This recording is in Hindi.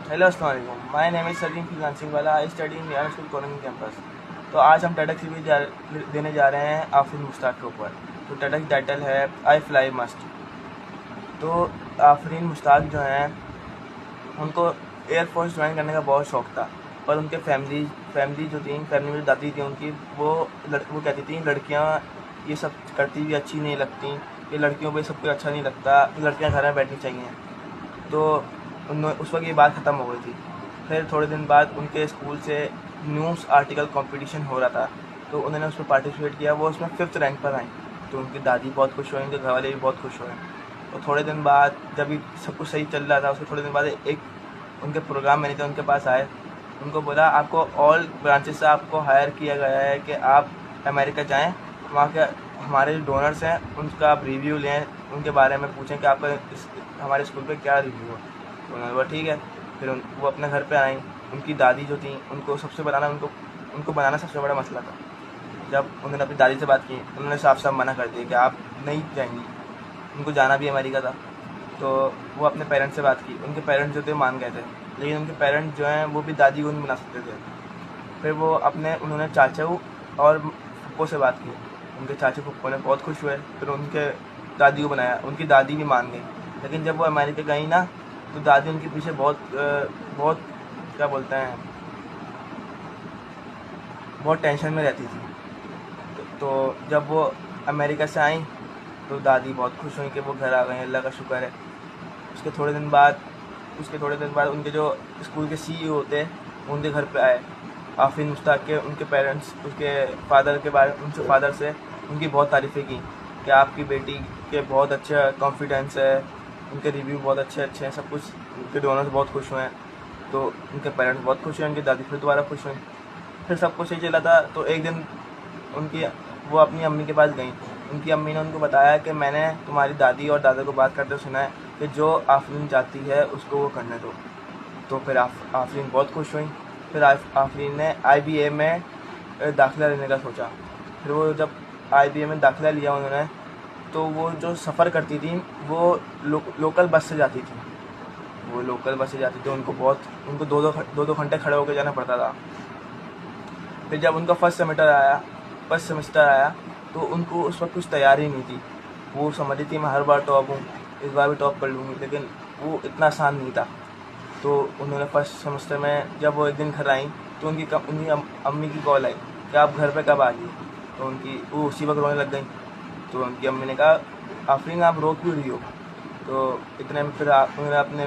हेलो अस्सलाम वालेकुम। My name is Salim Fizan Singh वाला। I study in Ryan school colony campus. तो आज हम टैटक रिव्यू देने जा रहे हैं आफरीन मुश्ताक के ऊपर। तो टैटक टाइटल है आई फ्लाई मस्ट। तो आफरीन मुश्ताक जो हैं उनको एयरफोर्स ज्वाइन करने का बहुत शौक़ था, पर उनके फैमिली जो थी, फैमिली में दादी थी उनकी, वो कहती थी लड़कियां ये सब करती हुई अच्छी नहीं लगती, ये लड़कियों पे सब कुछ अच्छा नहीं लगता, लड़कियां घर में बैठनी चाहिए। तो उस वक्त ये बात ख़त्म हो गई थी। फिर थोड़े दिन बाद उनके स्कूल से न्यूज़ आर्टिकल कंपटीशन हो रहा था, तो उन्होंने उसमें पार्टिसिपेट किया। वो उसमें 5th रैंक पर आई। तो उनकी दादी बहुत खुश हुई, उनके घर वाले भी बहुत खुश हुए। तो थोड़े दिन बाद जब भी सब कुछ सही चल रहा था, उसके थोड़े दिन बाद एक उनके प्रोग्राम मैनेजर उनके पास आए। उनको बोला आपको ऑल ब्रांचेस से आपको हायर किया गया है कि आप अमेरिका जाएँ, वहाँ के हमारे जो डोनर्स हैं उनका आप रिव्यू लें, उनके बारे में पूछें कि आपका हमारे स्कूल पे क्या रिव्यू है। तो उन्होंने बोला ठीक है। फिर वो अपने घर पे आई। उनकी दादी जो थी उनको उनको बनाना सबसे बड़ा मसला था। जब उन्होंने अपनी दादी से बात की, उन्होंने साफ साफ मना कर दिया कि आप नहीं जाएंगी, उनको जाना भी अमेरिका था। तो वो अपने पेरेंट्स से बात की। उनके पेरेंट्स जो थे मान गए थे, लेकिन उनके पेरेंट्स जो हैं वो भी दादी को नहीं बना सकते थे। फिर वो उन्होंने चाचू और फुप्पो से बात की। उनके चाचू फुप्पो ने बहुत खुश हुए, फिर उनके दादी को बनाया। उनकी दादी भी मान गई। लेकिन जब वो अमेरिका गई ना, तो दादी उनके पीछे बहुत क्या बोलते हैं, बहुत टेंशन में रहती थी। तो जब वो अमेरिका से आई तो दादी बहुत खुश हुई कि वो घर आ गए, अल्लाह का शुक्र है। उसके थोड़े दिन बाद उनके जो स्कूल के CEO थे उनके घर पे आए। आफरीन मुश्ताक के उनके पेरेंट्स उसके उनसे फादर से उनकी बहुत तारीफ़ें की कि आपकी बेटी के बहुत अच्छा कॉन्फिडेंस है, उनके रिव्यू बहुत अच्छे हैं, सब कुछ। उनके डोनर्स बहुत खुश हुए हैं। तो उनके पेरेंट्स बहुत खुश हुए, उनकी दादी फिर दोबारा खुश हुई। फिर सब कुछ सही चला था। तो एक दिन उनकी वो अपनी अम्मी के पास गई। उनकी अम्मी ने उनको बताया कि मैंने तुम्हारी दादी और दादा को बात करते सुना है कि जो आफरीन चाहती है उसको वो करने दो। तो फिर आफरीन बहुत खुश हुई। फिर आफरीन ने IBA में दाखिला लेने का सोचा। फिर वो जब IBA में दाखिला लिया उन्होंने, तो वो जो सफ़र करती थी वो लोकल बस से जाती थी। उनको दो दो घंटे खड़े होकर जाना पड़ता था। फिर जब उनका फर्स्ट सेमेस्टर आया तो उनको उस वक्त कुछ तैयारी नहीं थी। वो समझ रही थी मैं हर बार टॉप हूँ, इस बार भी टॉप कर लूँगी, लेकिन वो इतना आसान नहीं था। तो उन्होंने फर्स्ट सेमेस्टर में जब वो एक दिन घर आई तो उनकी अम्मी की कॉल आई कि आप घर पे कब आ गई। तो वो उसी वक्त रोने लग गई। तो उनकी अम्मी ने कहा आफरीन आप रो क्यों रही हो। तो इतने में फिर उन्होंने अपने